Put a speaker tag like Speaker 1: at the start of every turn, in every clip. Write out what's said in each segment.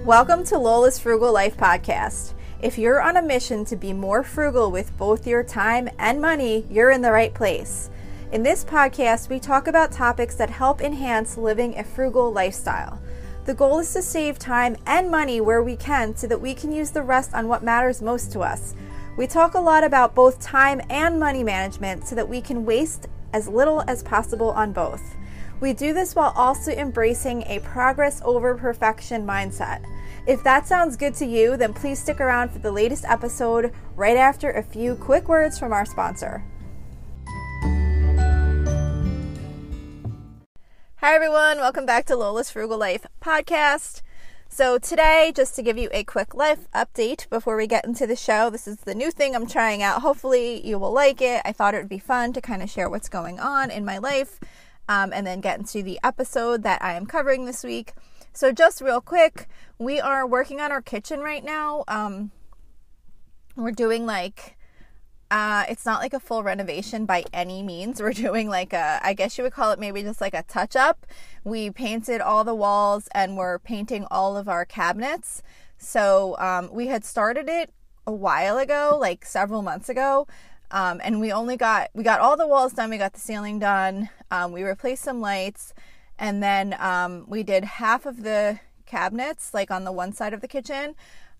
Speaker 1: Welcome to Lola's Frugal Life Podcast. If you're on a mission to be more frugal with both your time and money, you're in the right place. In this podcast, we talk about topics that help enhance living a frugal lifestyle. The goal is to save time and money where we can so that we can use the rest on what matters most to us. We talk a lot about both time and money management so that we can waste as little as possible on both. We do this while also embracing a progress over perfection mindset. If that sounds good to you, then please stick around for the latest episode right after a few quick words from our sponsor. Hi everyone, welcome back to Lola's Frugal Life Podcast. So today, just to give you a quick life update before we get into the show, this is the new thing I'm trying out. Hopefully you will like it. I thought it would be fun to kind of share what's going on in my life and then get into the episode that I am covering this week. So just real quick, we are working on our kitchen right now. We're doing it's not like a full renovation by any means. We're doing I guess you would call it maybe just like a touch up. We painted all the walls and we're painting all of our cabinets. So we had started it a while ago, like several months ago. And we got all the walls done. We got the ceiling done. We replaced some lights. And then we did half of the cabinets, like on the one side of the kitchen.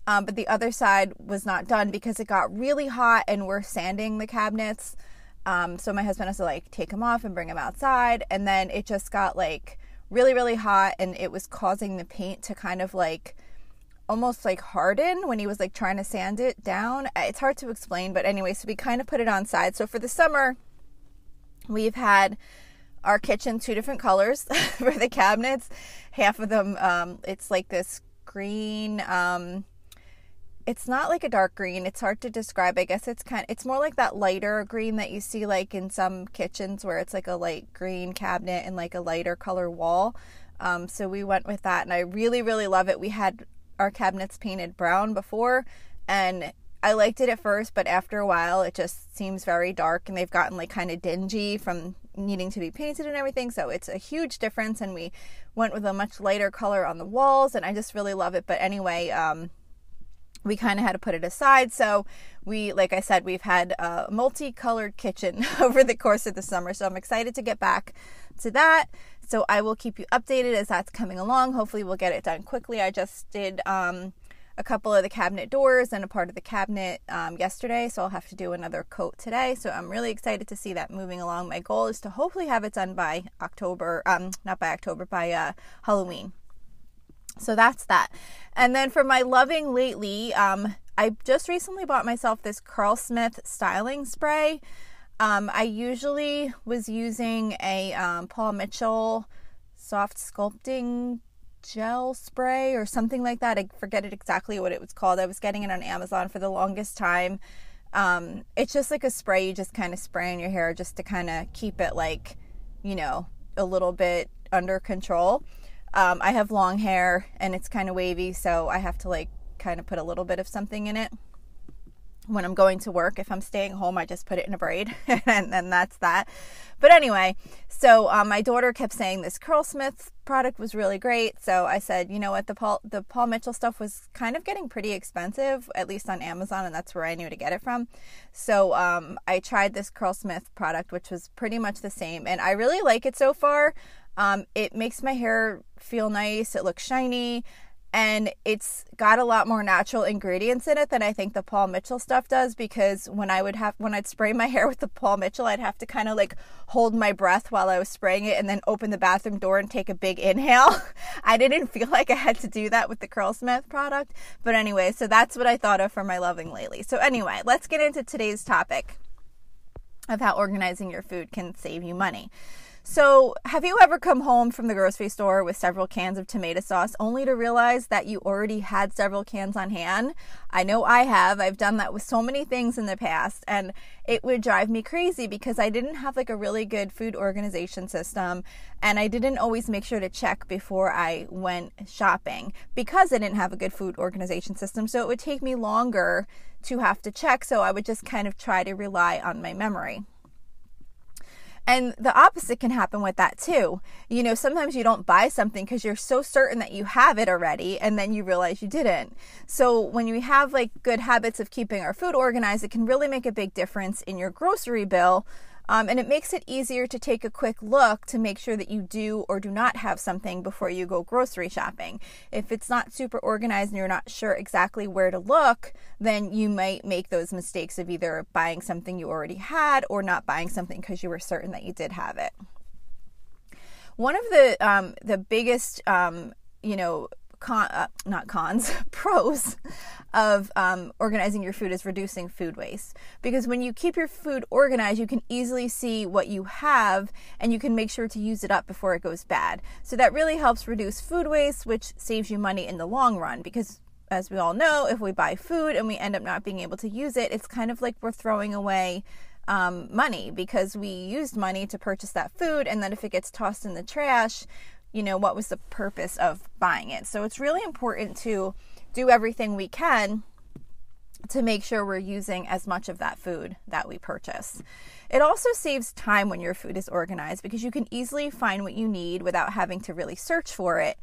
Speaker 1: But the other side was not done because it got really hot and we're sanding the cabinets. So my husband has to take them off and bring them outside. And then it just got really, really hot and it was causing the paint to kind of almost harden when he was trying to sand it down. It's hard to explain, but anyway, so we kind of put it on side. So for the summer, we've had our kitchen 2 different colors for the cabinets. Half of them, it's this green, it's not like a dark green. It's hard to describe. I guess it's more like that lighter green that you see in some kitchens where it's a light green cabinet and a lighter color wall. So we went with that and I really, really love it. We had our cabinets painted brown before and I liked it at first, but after a while it just seems very dark and they've gotten kind of dingy from needing to be painted and everything. So it's a huge difference and we went with a much lighter color on the walls and I just really love it. But anyway, we kind of had to put it aside. So like I said, we've had a multicolored kitchen over the course of the summer. So I'm excited to get back to that. So I will keep you updated as that's coming along. Hopefully we'll get it done quickly. I just did a couple of the cabinet doors and a part of the cabinet yesterday. So I'll have to do another coat today. So I'm really excited to see that moving along. My goal is to hopefully have it done by by Halloween. So that's that. And then for my loving lately, I just recently bought myself this Curlsmith styling spray. I usually was using a Paul Mitchell soft sculpting gel spray or something like that. I forget exactly what it was called. I was getting it on Amazon for the longest time. It's just a spray you just kind of spray in your hair just to kind of keep it a little bit under control. I have long hair and it's kind of wavy, so I have to kind of put a little bit of something in it when I'm going to work. If I'm staying home, I just put it in a braid and then that's that. But anyway, so my daughter kept saying this Curlsmith product was really great. So I said, you know what, the Paul Mitchell stuff was kind of getting pretty expensive, at least on Amazon, and that's where I knew to get it from. So I tried this Curlsmith product, which was pretty much the same, and I really like it so far. It makes my hair feel nice. It looks shiny. And it's got a lot more natural ingredients in it than I think the Paul Mitchell stuff does, because when I'd spray my hair with the Paul Mitchell, I'd have to kind of hold my breath while I was spraying it and then open the bathroom door and take a big inhale. I didn't feel like I had to do that with the Curlsmith product. But anyway, so that's what I thought of for my loving lately. So anyway, let's get into today's topic of how organizing your food can save you money. So, have you ever come home from the grocery store with several cans of tomato sauce only to realize that you already had several cans on hand? I know I have. I've done that with so many things in the past, and it would drive me crazy because I didn't have a really good food organization system, and I didn't always make sure to check before I went shopping because I didn't have a good food organization system. So it would take me longer to have to check, so I would just kind of try to rely on my memory. And the opposite can happen with that too. Sometimes you don't buy something because you're so certain that you have it already, and then you realize you didn't. So when you have like good habits of keeping our food organized, it can really make a big difference in your grocery bill. And it makes it easier to take a quick look to make sure that you do or do not have something before you go grocery shopping. If it's not super organized and you're not sure exactly where to look, then you might make those mistakes of either buying something you already had or not buying something because you were certain that you did have it. One of the biggest, pros of organizing your food is reducing food waste. Because when you keep your food organized, you can easily see what you have and you can make sure to use it up before it goes bad. So that really helps reduce food waste, which saves you money in the long run. Because as we all know, if we buy food and we end up not being able to use it, it's kind of like we're throwing away money, because we used money to purchase that food, and then if it gets tossed in the trash, what was the purpose of buying it? So it's really important to do everything we can to make sure we're using as much of that food that we purchase. It also saves time when your food is organized, because you can easily find what you need without having to really search for it.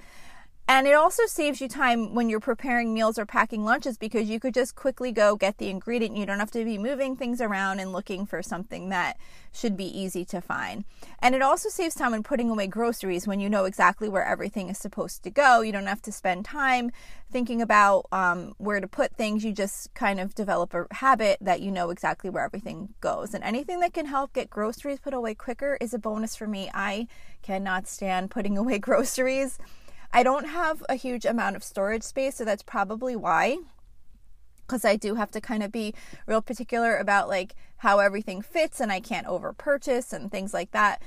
Speaker 1: And it also saves you time when you're preparing meals or packing lunches, because you could just quickly go get the ingredient. You don't have to be moving things around and looking for something that should be easy to find. And it also saves time when putting away groceries, when you know exactly where everything is supposed to go. You don't have to spend time thinking about where to put things. You just kind of develop a habit that you know exactly where everything goes. And anything that can help get groceries put away quicker is a bonus for me. I cannot stand putting away groceries. I don't have a huge amount of storage space, so that's probably why, because I do have to kind of be real particular about like how everything fits, and I can't over purchase and things like that,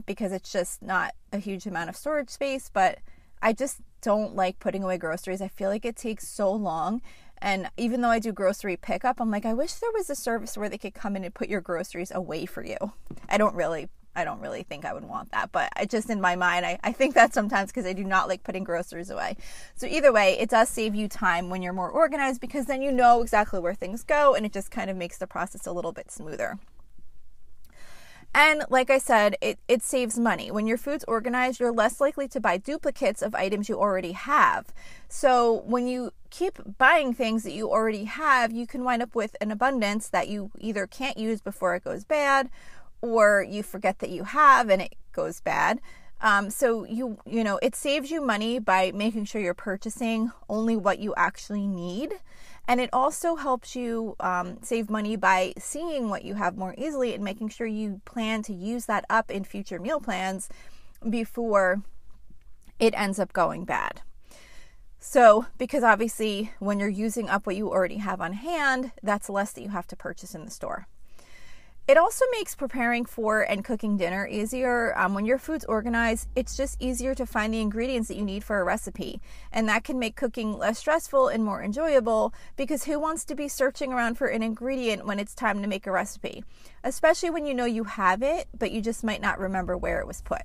Speaker 1: because it's just not a huge amount of storage space. But I just don't like putting away groceries. I feel like it takes so long. And even though I do grocery pickup, I'm like, I wish there was a service where they could come in and put your groceries away for you. I don't really think I would want that, but I just, in my mind, I think that sometimes, because I do not like putting groceries away. So either way, it does save you time when you're more organized, because then you know exactly where things go, and it just kind of makes the process a little bit smoother. And like I said, it saves money. When your food's organized, you're less likely to buy duplicates of items you already have. So when you keep buying things that you already have, you can wind up with an abundance that you either can't use before it goes bad, or you forget that you have and it goes bad. So it saves you money by making sure you're purchasing only what you actually need. And it also helps you save money by seeing what you have more easily and making sure you plan to use that up in future meal plans before it ends up going bad. So, because obviously when you're using up what you already have on hand, that's less that you have to purchase in the store. It also makes preparing for and cooking dinner easier. When your food's organized, it's just easier to find the ingredients that you need for a recipe. And that can make cooking less stressful and more enjoyable, because who wants to be searching around for an ingredient when it's time to make a recipe? Especially when you know you have it, but you just might not remember where it was put.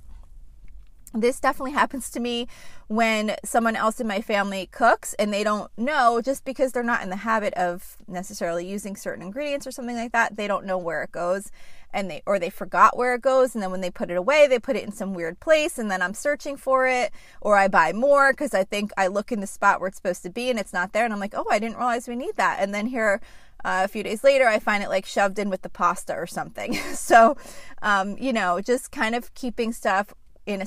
Speaker 1: This definitely happens to me when someone else in my family cooks and they don't know, just because they're not in the habit of necessarily using certain ingredients or something like that. They don't know where it goes, and they forgot where it goes. And then when they put it away, they put it in some weird place, and then I'm searching for it, or I buy more because I think I look in the spot where it's supposed to be and it's not there. And I'm like, oh, I didn't realize we need that. And then here, a few days later, I find it like shoved in with the pasta or something. So, just kind of keeping stuff in a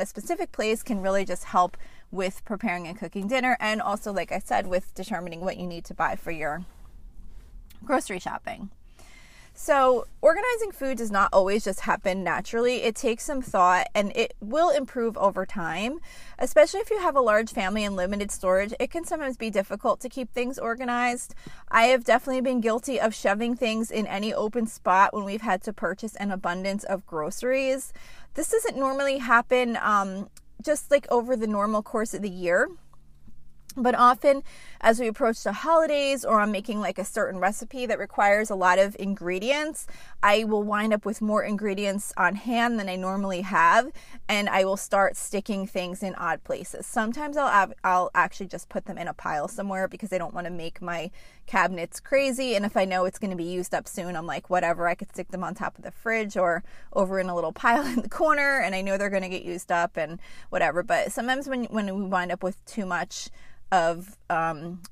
Speaker 1: specific place can really just help with preparing and cooking dinner, and also, like I said, with determining what you need to buy for your grocery shopping. So organizing food does not always just happen naturally. It takes some thought, and it will improve over time. Especially if you have a large family and limited storage, it can sometimes be difficult to keep things organized. I have definitely been guilty of shoving things in any open spot when we've had to purchase an abundance of groceries. This doesn't normally happen just like over the normal course of the year. But often as we approach the holidays, or I'm making like a certain recipe that requires a lot of ingredients, I will wind up with more ingredients on hand than I normally have, and I will start sticking things in odd places. Sometimes I'll actually just put them in a pile somewhere because I don't want to make my cabinets crazy, and if I know it's going to be used up soon, I'm like, whatever, I could stick them on top of the fridge or over in a little pile in the corner, and I know they're going to get used up and whatever. But sometimes when we wind up with too much of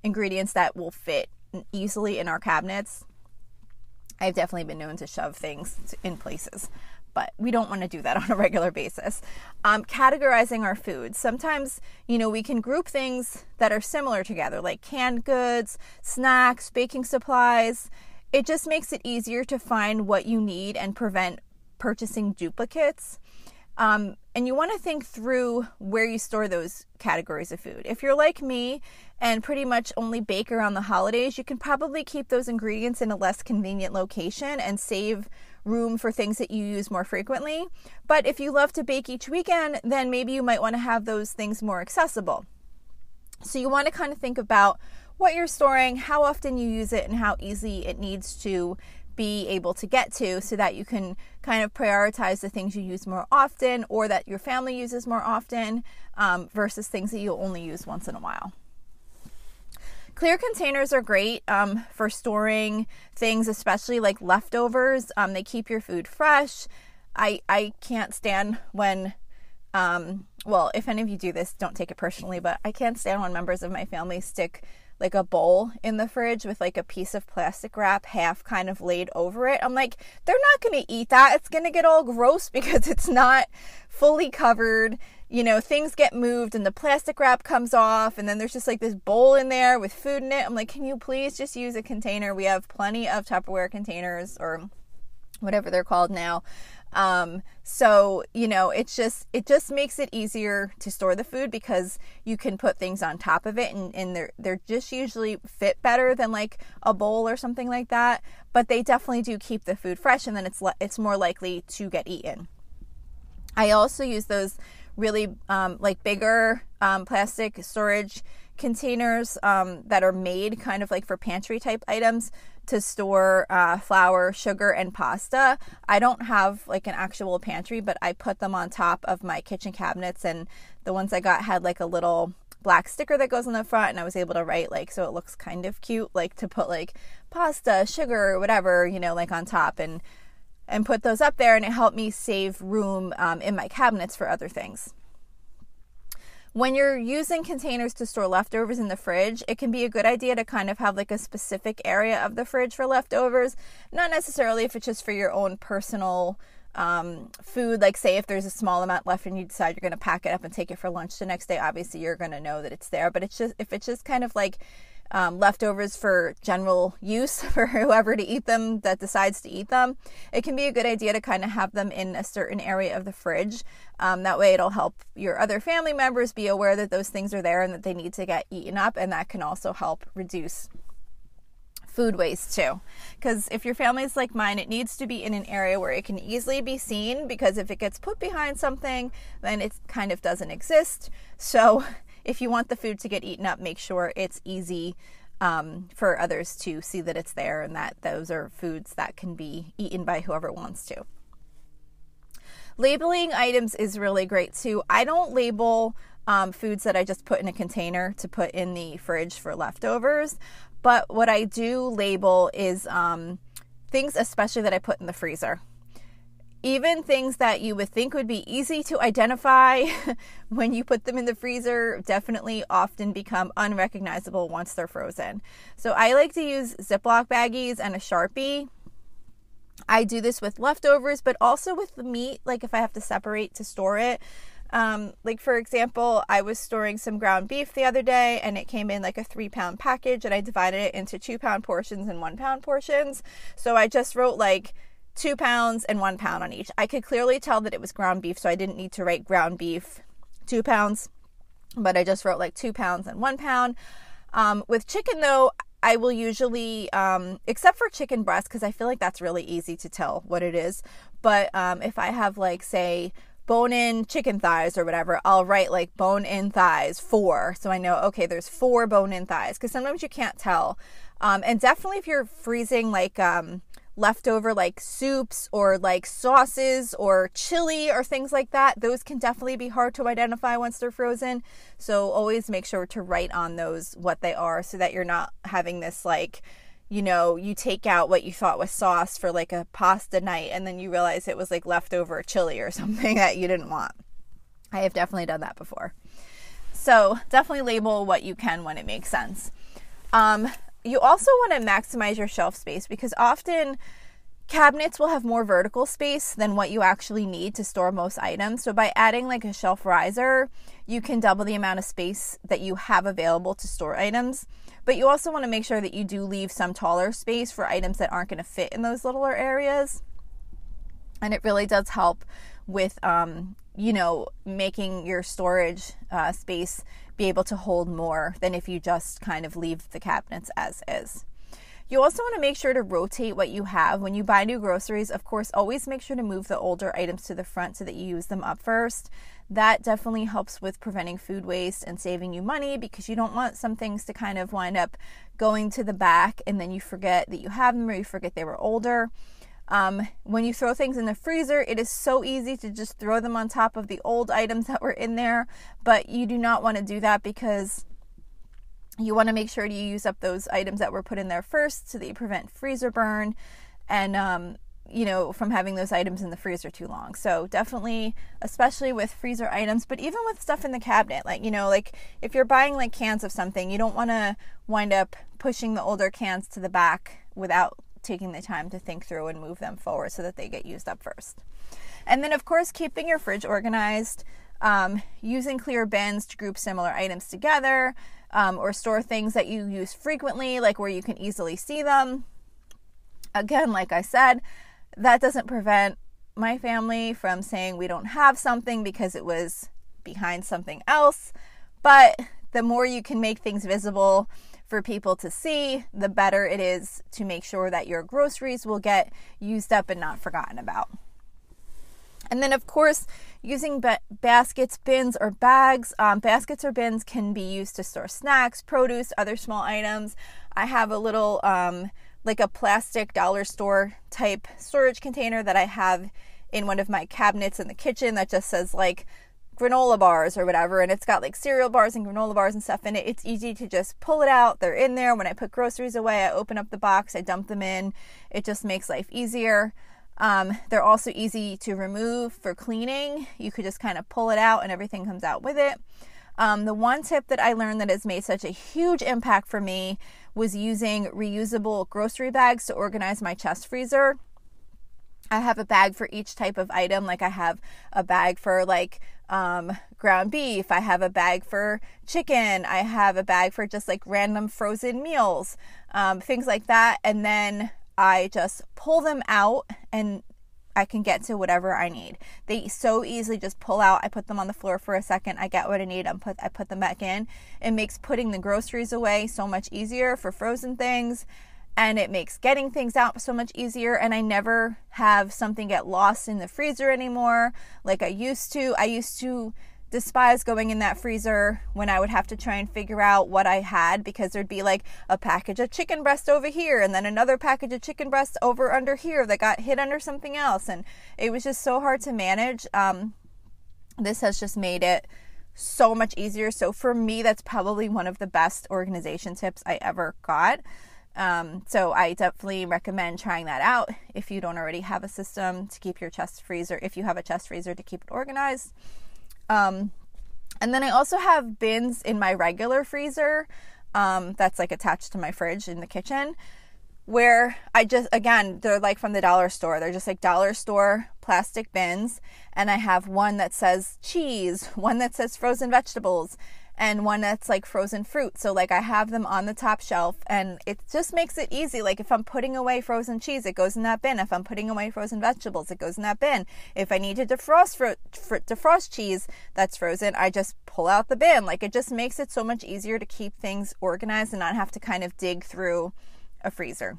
Speaker 1: ingredients that will fit easily in our cabinets, I've definitely been known to shove things in places, but we don't want to do that on a regular basis. Categorizing our food. Sometimes, we can group things that are similar together, like canned goods, snacks, baking supplies. It just makes it easier to find what you need and prevent purchasing duplicates. And you want to think through where you store those categories of food. If you're like me and pretty much only bake around the holidays, you can probably keep those ingredients in a less convenient location and save room for things that you use more frequently. But if you love to bake each weekend, then maybe you might want to have those things more accessible. So you want to kind of think about what you're storing, how often you use it, and how easy it needs to be able to get to, so that you can kind of prioritize the things you use more often or that your family uses more often versus things that you'll only use once in a while. Clear containers are great for storing things, especially like leftovers. They keep your food fresh. I can't stand when, well, if any of you do this, don't take it personally, but I can't stand when members of my family stick like a bowl in the fridge with like a piece of plastic wrap half kind of laid over it. I'm like, they're not going to eat that. It's going to get all gross because it's not fully covered. Things get moved and the plastic wrap comes off, and then there's just like this bowl in there with food in it. I'm like, can you please just use a container? We have plenty of Tupperware containers, or whatever they're called now. So, it just makes it easier to store the food because you can put things on top of it, and they're just usually fit better than like a bowl or something like that, but they definitely do keep the food fresh, and then it's more likely to get eaten. I also use those really, like bigger, plastic storage containers, that are made kind of like for pantry type items to store flour, sugar, and pasta. I don't have like an actual pantry, but I put them on top of my kitchen cabinets, and the ones I got had like a little black sticker that goes on the front, and I was able to write like, so it looks kind of cute, like to put like pasta, sugar, whatever, like on top, and put those up there, and it helped me save room in my cabinets for other things. When you're using containers to store leftovers in the fridge, it can be a good idea to kind of have like a specific area of the fridge for leftovers. Not necessarily if it's just for your own personal food. Like say if there's a small amount left and you decide you're going to pack it up and take it for lunch the next day, obviously you're going to know that it's there. But if it's just kind of like leftovers for general use for whoever to eat them that decides to eat them, it can be a good idea to kind of have them in a certain area of the fridge. That way it'll help your other family members be aware that those things are there and that they need to get eaten up, and that can also help reduce food waste too. Because if your family is like mine, it needs to be in an area where it can easily be seen, because if it gets put behind something, then it kind of doesn't exist. So if you want the food to get eaten up, make sure it's easy for others to see that it's there and that those are foods that can be eaten by whoever wants to. Labeling items is really great too. I don't label foods that I just put in a container to put in the fridge for leftovers, but what I do label is things especially that I put in the freezer. Even things that you would think would be easy to identify when you put them in the freezer definitely often become unrecognizable once they're frozen. So I like to use Ziploc baggies and a Sharpie. I do this with leftovers, but also with the meat, like if I have to separate to store it. Like for example, I was storing some ground beef the other day, and it came in like a 3-pound package, and I divided it into 2-pound portions and 1-pound portions. So I just wrote like 2 pounds and 1 pound on each. I could clearly tell that it was ground beef, so I didn't need to write ground beef 2 pounds, but I just wrote like 2 pounds and 1 pound. With chicken though, I will usually, except for chicken breast, because I feel like that's really easy to tell what it is. But if I have like say bone-in chicken thighs or whatever, I'll write like bone-in thighs 4. So I know, okay, there's 4 bone-in thighs, because sometimes you can't tell. And definitely if you're freezing like leftover like soups or like sauces or chili or things like that, those can definitely be hard to identify once they're frozen. So always make sure to write on those what they are, so that you're not having this like, you know, you take out what you thought was sauce for like a pasta night and then you realize it was like leftover chili or something that you didn't want. I have definitely done that before. So definitely label what you can when it makes sense. You also want to maximize your shelf space, because often cabinets will have more vertical space than what you actually need to store most items. So by adding like a shelf riser, you can double the amount of space that you have available to store items. But you also want to make sure that you do leave some taller space for items that aren't going to fit in those littler areas. And it really does help with, you know, making your storage space be able to hold more than if you just kind of leave the cabinets as is. You also want to make sure to rotate what you have. When you buy new groceries, of course, always make sure to move the older items to the front so that you use them up first. That definitely helps with preventing food waste and saving you money, because you don't want some things to kind of wind up going to the back and then you forget that you have them, or you forget they were older. When you throw things in the freezer, it is so easy to just throw them on top of the old items that were in there, but you do not want to do that, because you want to make sure to use up those items that were put in there first, so that you prevent freezer burn and, you know, from having those items in the freezer too long. So definitely, especially with freezer items, but even with stuff in the cabinet, like, you know, like if you're buying like cans of something, you don't want to wind up pushing the older cans to the back without taking the time to think through and move them forward so that they get used up first. And then of course, keeping your fridge organized, using clear bins to group similar items together, or store things that you use frequently, like where you can easily see them. Again, like I said, that doesn't prevent my family from saying we don't have something because it was behind something else. But the more you can make things visible for people to see, the better it is to make sure that your groceries will get used up and not forgotten about. And then, of course, using baskets, bins, or bags. Baskets or bins can be used to store snacks, produce, other small items. I have a little, like a plastic dollar store type storage container that I have in one of my cabinets in the kitchen that just says like granola bars or whatever, and it's got like cereal bars and granola bars and stuff in it. It's easy to just pull it out. They're in there. When I put groceries away, I open up the box, I dump them in. It just makes life easier. They're also easy to remove for cleaning. You could just kind of pull it out and everything comes out with it. The one tip that I learned that has made such a huge impact for me was using reusable grocery bags to organize my chest freezer. I have a bag for each type of item. Like I have a bag for like ground beef. I have a bag for chicken. I have a bag for just like random frozen meals, things like that. And then I just pull them out and I can get to whatever I need. They so easily just pull out. I put them on the floor for a second. I get what I need. I put them back in. It makes putting the groceries away so much easier for frozen things. And it makes getting things out so much easier. And I never have something get lost in the freezer anymore like I used to. I used to despise going in that freezer when I would have to try and figure out what I had, because there'd be like a package of chicken breast over here and then another package of chicken breast over under here that got hid under something else. And it was just so hard to manage. This has just made it so much easier. So for me, that's probably one of the best organization tips I ever got. So I definitely recommend trying that out if you don't already have a system to keep your chest freezer, if you have a chest freezer to keep it organized. And then I also have bins in my regular freezer, that's like attached to my fridge in the kitchen, where I just, again, they're like from the dollar store. They're just like dollar store plastic bins. And I have one that says cheese, one that says frozen vegetables, and one that's like frozen fruit. So like I have them on the top shelf, and it just makes it easy. Like if I'm putting away frozen cheese, it goes in that bin. If I'm putting away frozen vegetables, it goes in that bin. If I need to defrost cheese that's frozen, I just pull out the bin. Like it just makes it so much easier to keep things organized and not have to kind of dig through a freezer.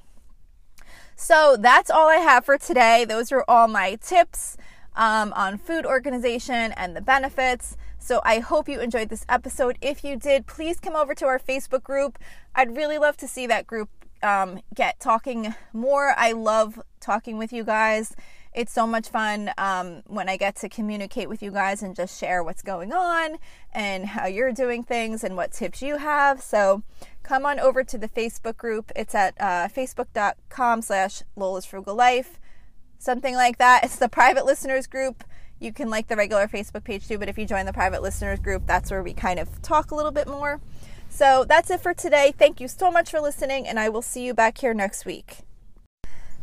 Speaker 1: So that's all I have for today. Those are all my tips. on food organization and the benefits. So I hope you enjoyed this episode. If you did, please come over to our Facebook group. I'd really love to see that group get talking more. I love talking with you guys. It's so much fun when I get to communicate with you guys and just share what's going on and how you're doing things and what tips you have. So come on over to the Facebook group. It's at facebook.com/Lola's something like that. It's the private listeners group. You can like the regular Facebook page too, but if you join the private listeners group, that's where we kind of talk a little bit more. So that's it for today. Thank you so much for listening, and I will see you back here next week.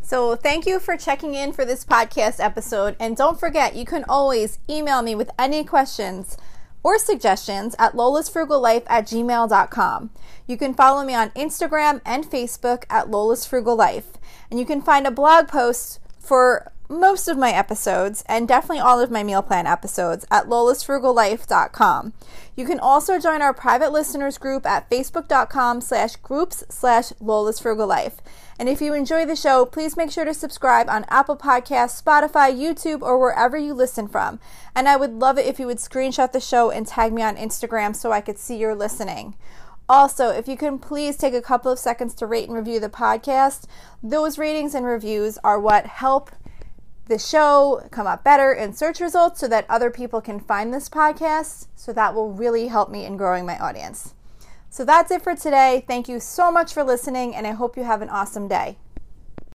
Speaker 1: So thank you for checking in for this podcast episode. And don't forget, you can always email me with any questions or suggestions at lolasfrugallife@gmail.com. You can follow me on Instagram and Facebook at Lola's Frugal Life. And you can find a blog post for most of my episodes and definitely all of my meal plan episodes at lolasfrugallife.com. You can also join our private listeners group at facebook.com/groups/lolasfrugallife. And if you enjoy the show, please make sure to subscribe on Apple Podcasts, Spotify, YouTube, or wherever you listen from. And I would love it if you would screenshot the show and tag me on Instagram so I could see you're listening. Also, if you can please take a couple of seconds to rate and review the podcast. Those ratings and reviews are what help the show come up better in search results so that other people can find this podcast. So that will really help me in growing my audience. So that's it for today. Thank you so much for listening, and I hope you have an awesome day.